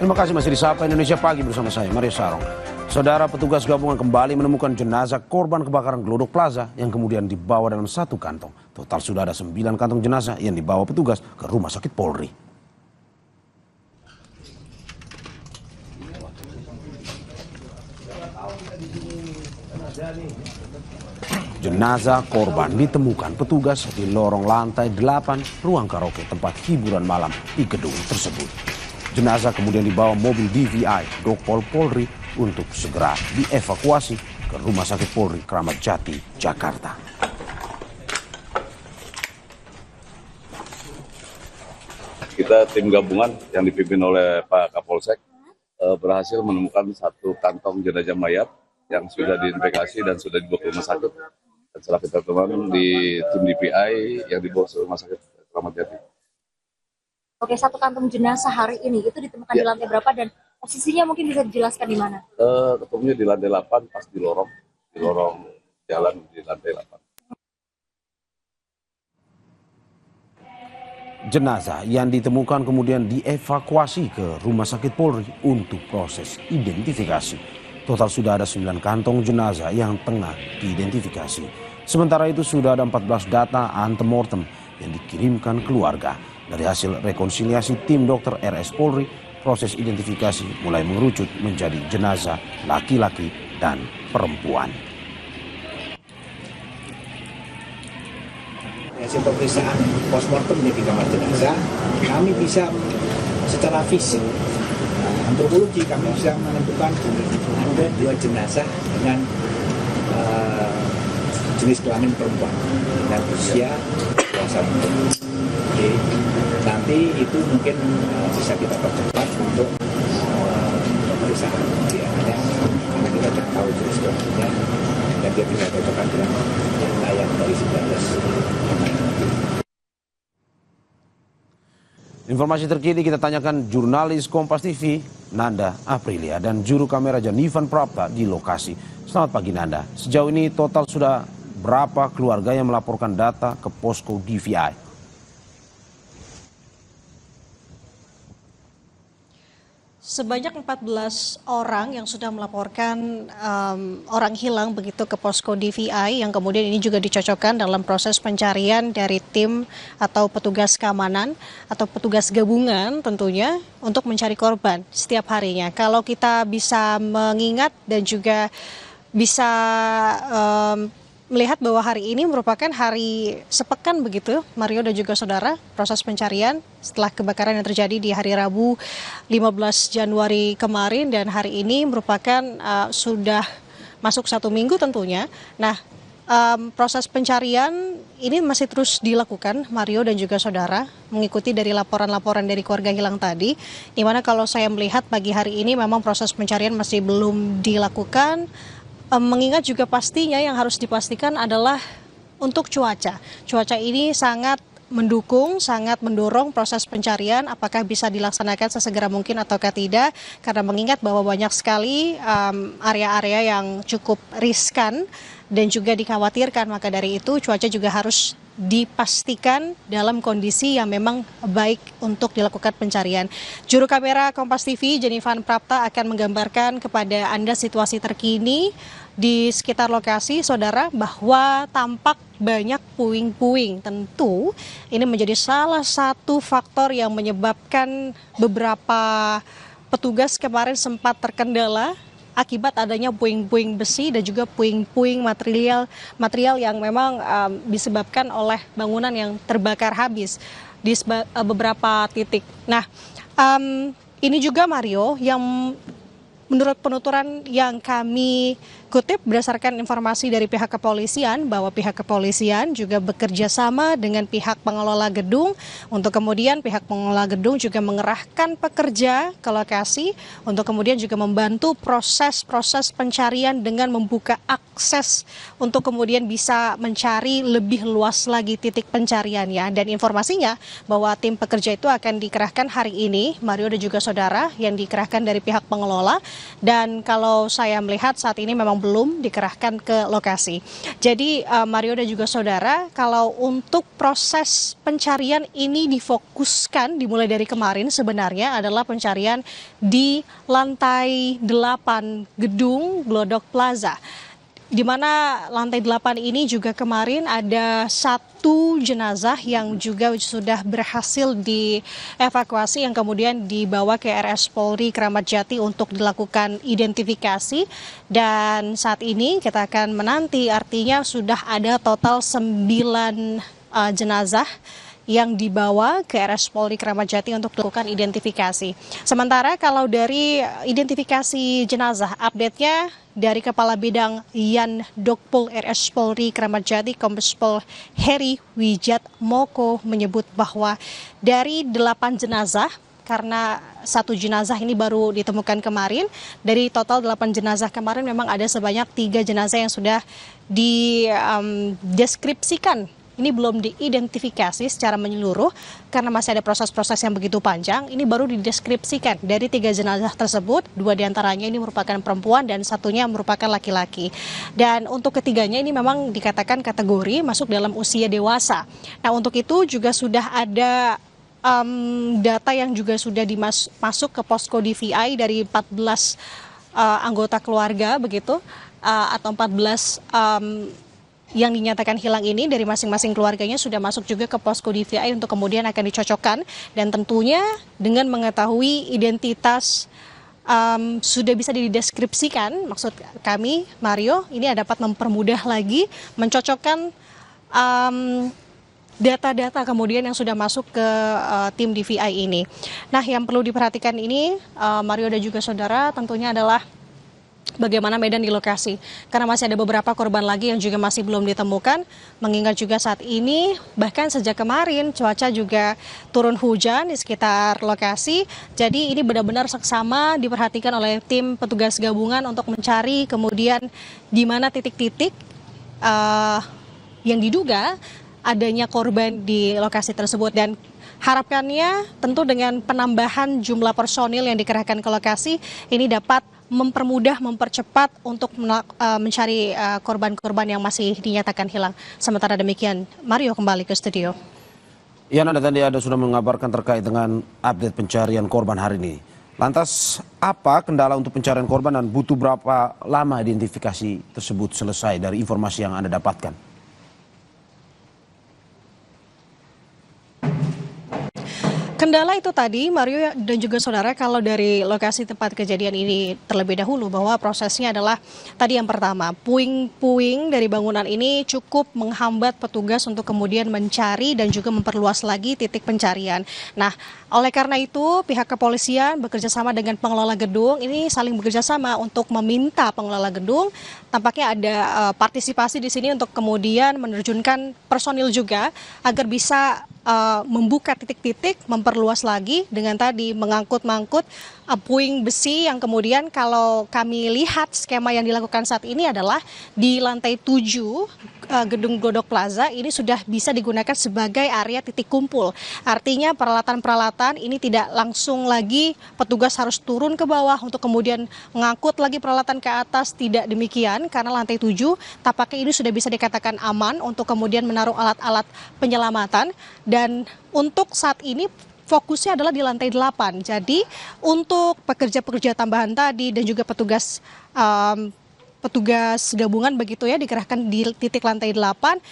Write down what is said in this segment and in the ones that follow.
Terima kasih masih di Sapa Indonesia Pagi bersama saya, Mario Sarong. Saudara, petugas gabungan kembali menemukan jenazah korban kebakaran Glodok Plaza yang kemudian dibawa dalam satu kantong. Total sudah ada 9 kantong jenazah yang dibawa petugas ke Rumah Sakit Polri. Jenazah korban ditemukan petugas di lorong lantai 8 ruang karaoke tempat hiburan malam di gedung tersebut. Jenazah kemudian dibawa mobil DVI Dokpol Polri untuk segera dievakuasi ke Rumah Sakit Polri Kramat Jati, Jakarta. Kita tim gabungan yang dipimpin oleh Pak Kapolsek berhasil menemukan satu kantong jenazah mayat yang sudah diidentifikasi dan sudah dibawa ke rumah sakit. Dan setelah kita temukan di tim DPI yang dibawa ke Rumah Sakit Kramat Jati. Oke, satu kantong jenazah hari ini itu ditemukan di lantai berapa dan posisinya mungkin bisa dijelaskan di mana? Ketemunya di lantai 8 pas di lorong jalan di lantai 8. Jenazah yang ditemukan kemudian dievakuasi ke Rumah Sakit Polri untuk proses identifikasi. Total sudah ada 9 kantong jenazah yang tengah diidentifikasi. Sementara itu sudah ada 14 data antemortem yang dikirimkan keluarga. Dari hasil rekonsiliasi tim dokter RS Polri, proses identifikasi mulai mengerucut menjadi jenazah laki-laki dan perempuan. Hasil pemeriksaan postmortem di kamar jenazah, kami bisa secara fisik, antropologi kami bisa menentukan ada 2 jenazah dengan jenis kelamin perempuan dengan usia 21. Jadi nanti itu mungkin bisa kita percepat untuk pemeriksaan DNA karena kita tidak tahu jenis kelaminnya dan dia tidak cocokkan dengan layak dari 19. Informasi terkini kita tanyakan jurnalis Kompas TV Nanda Aprilia dan juru kamera Janivan Prapta di lokasi. Selamat pagi Nanda. Sejauh ini total sudah berapa keluarga yang melaporkan data ke posko DVI? Sebanyak 14 orang yang sudah melaporkan orang hilang begitu ke posko DVI yang kemudian ini juga dicocokkan dalam proses pencarian dari tim atau petugas keamanan atau petugas gabungan tentunya untuk mencari korban setiap harinya. Kalau kita bisa mengingat dan juga bisa melihat bahwa hari ini merupakan hari sepekan begitu, Mario dan juga saudara, proses pencarian setelah kebakaran yang terjadi di hari Rabu 15 Januari kemarin dan hari ini merupakan sudah masuk 1 minggu tentunya. Nah, proses pencarian ini masih terus dilakukan, Mario dan juga saudara, mengikuti dari laporan-laporan dari keluarga hilang tadi, di mana kalau saya melihat pagi hari ini memang proses pencarian masih belum dilakukan. Mengingat juga pastinya yang harus dipastikan adalah untuk cuaca. Cuaca ini sangat mendukung, sangat mendorong proses pencarian apakah bisa dilaksanakan sesegera mungkin ataukah tidak. Karena mengingat bahwa banyak sekali area-area yang cukup riskan dan juga dikhawatirkan. Maka dari itu cuaca juga harus dipastikan dalam kondisi yang memang baik untuk dilakukan pencarian. Juru kamera Kompas TV, Janivan Prapta akan menggambarkan kepada Anda situasi terkini di sekitar lokasi, saudara, bahwa tampak banyak puing-puing. Tentu ini menjadi salah satu faktor yang menyebabkan beberapa petugas kemarin sempat terkendala akibat adanya puing-puing besi dan juga puing-puing material yang memang disebabkan oleh bangunan yang terbakar habis di beberapa titik. Nah, ini juga Mario yang menurut penuturan yang kami kutip berdasarkan informasi dari pihak kepolisian bahwa pihak kepolisian juga bekerja sama dengan pihak pengelola gedung untuk kemudian pihak pengelola gedung juga mengerahkan pekerja ke lokasi untuk kemudian juga membantu proses pencarian dengan membuka akses untuk kemudian bisa mencari lebih luas lagi titik pencariannya. Dan informasinya bahwa tim pekerja itu akan dikerahkan hari ini, Mario dan juga saudara, yang dikerahkan dari pihak pengelola. Dan kalau saya melihat saat ini memang belum dikerahkan ke lokasi. Jadi Mario dan juga saudara, kalau untuk proses pencarian ini difokuskan dimulai dari kemarin sebenarnya adalah pencarian di lantai 8 gedung Glodok Plaza. Di mana lantai 8 ini juga kemarin ada satu jenazah yang juga sudah berhasil dievakuasi yang kemudian dibawa ke RS Polri Kramat Jati untuk dilakukan identifikasi. Dan saat ini kita akan menanti, artinya sudah ada total 9 jenazah yang dibawa ke RS Polri Kramat Jati untuk dilakukan identifikasi. Sementara kalau dari identifikasi jenazah, update-nya dari Kepala Bidang Yan Dokpol RS Polri Kramat Jati, Kombes Pol Heri Wijat Moko menyebut bahwa dari 8 jenazah, karena 1 jenazah ini baru ditemukan kemarin, dari total 8 jenazah kemarin memang ada sebanyak 3 jenazah yang sudah dideskripsikan. Ini belum diidentifikasi secara menyeluruh karena masih ada proses-proses yang begitu panjang. Ini baru dideskripsikan. Dari 3 jenazah tersebut, 2 diantaranya ini merupakan perempuan dan satunya merupakan laki-laki. Dan untuk ketiganya ini memang dikatakan kategori masuk dalam usia dewasa. Nah, untuk itu juga sudah ada data yang juga sudah masuk ke posko DVI dari 14 anggota keluarga begitu, atau 14 yang dinyatakan hilang ini dari masing-masing keluarganya sudah masuk juga ke posko DVI untuk kemudian akan dicocokkan, dan tentunya dengan mengetahui identitas sudah bisa dideskripsikan, maksud kami Mario ini dapat mempermudah lagi mencocokkan data-data kemudian yang sudah masuk ke tim DVI ini. Nah, yang perlu diperhatikan ini Mario dan juga saudara tentunya adalah bagaimana medan di lokasi, karena masih ada beberapa korban lagi yang juga masih belum ditemukan, mengingat juga saat ini bahkan sejak kemarin cuaca juga turun hujan di sekitar lokasi. Jadi ini benar-benar seksama diperhatikan oleh tim petugas gabungan untuk mencari kemudian di mana titik-titik yang diduga adanya korban di lokasi tersebut. Dan harapannya tentu dengan penambahan jumlah personil yang dikerahkan ke lokasi ini dapat mempermudah, mempercepat untuk mencari korban-korban yang masih dinyatakan hilang. Sementara demikian, Mario kembali ke studio. Ya, Anda sudah mengabarkan terkait dengan update pencarian korban hari ini. Lantas, apa kendala untuk pencarian korban dan butuh berapa lama identifikasi tersebut selesai dari informasi yang Anda dapatkan? Kendala itu tadi, Mario dan juga saudara, kalau dari lokasi tempat kejadian ini terlebih dahulu bahwa prosesnya adalah tadi yang pertama, puing-puing dari bangunan ini cukup menghambat petugas untuk kemudian mencari dan juga memperluas lagi titik pencarian. Nah, oleh karena itu pihak kepolisian bekerja sama dengan pengelola gedung ini saling bekerja sama untuk meminta pengelola gedung, tampaknya ada partisipasi di sini untuk kemudian menerjunkan personil juga agar bisa membuka titik-titik, memperluas lagi dengan tadi mengangkut-mangkut puing besi yang kemudian kalau kami lihat skema yang dilakukan saat ini adalah di lantai 7 gedung Glodok Plaza ini sudah bisa digunakan sebagai area titik kumpul. Artinya peralatan-peralatan ini tidak langsung lagi petugas harus turun ke bawah untuk kemudian mengangkut lagi peralatan ke atas, tidak demikian karena lantai 7 tampaknya ini sudah bisa dikatakan aman untuk kemudian menaruh alat-alat penyelamatan. Dan untuk saat ini fokusnya adalah di lantai 8. Jadi untuk pekerja-pekerja tambahan tadi dan juga petugas gabungan begitu ya dikerahkan di titik lantai 8,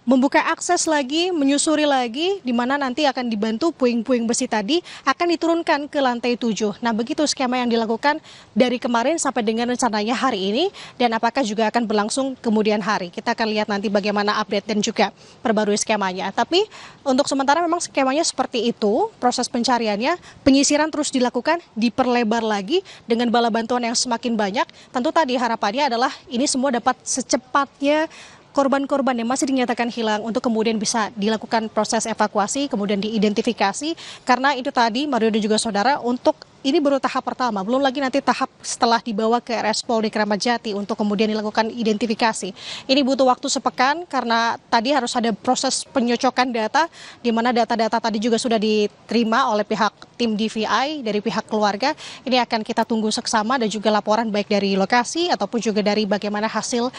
membuka akses lagi, menyusuri lagi, di mana nanti akan dibantu puing-puing besi tadi akan diturunkan ke lantai 7. Nah, begitu skema yang dilakukan dari kemarin sampai dengan rencananya hari ini, dan apakah juga akan berlangsung kemudian hari. Kita akan lihat nanti bagaimana update dan juga perbarui skemanya. Tapi untuk sementara memang skemanya seperti itu, proses pencariannya, penyisiran terus dilakukan, diperlebar lagi dengan bala bantuan yang semakin banyak. Tentu tadi harapannya adalah ini semua dapat secepatnya korban-korban yang masih dinyatakan hilang untuk kemudian bisa dilakukan proses evakuasi, kemudian diidentifikasi. Karena itu tadi Mario dan juga saudara, untuk ini baru tahap pertama, belum lagi nanti tahap setelah dibawa ke RS Polri Kramat Jati untuk kemudian dilakukan identifikasi. Ini butuh waktu sepekan karena tadi harus ada proses penyocokan data, di mana data-data tadi juga sudah diterima oleh pihak tim DVI dari pihak keluarga. Ini akan kita tunggu seksama dan juga laporan baik dari lokasi ataupun juga dari bagaimana hasil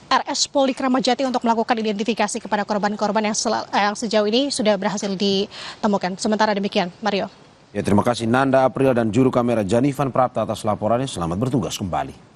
RS Polri Kramat Jati untuk melakukan identifikasi kepada korban-korban yang sejauh ini sudah berhasil ditemukan. Sementara demikian, Mario. Ya, terima kasih Nanda April dan juru kamera Janifan Prapta atas laporannya. Selamat bertugas kembali.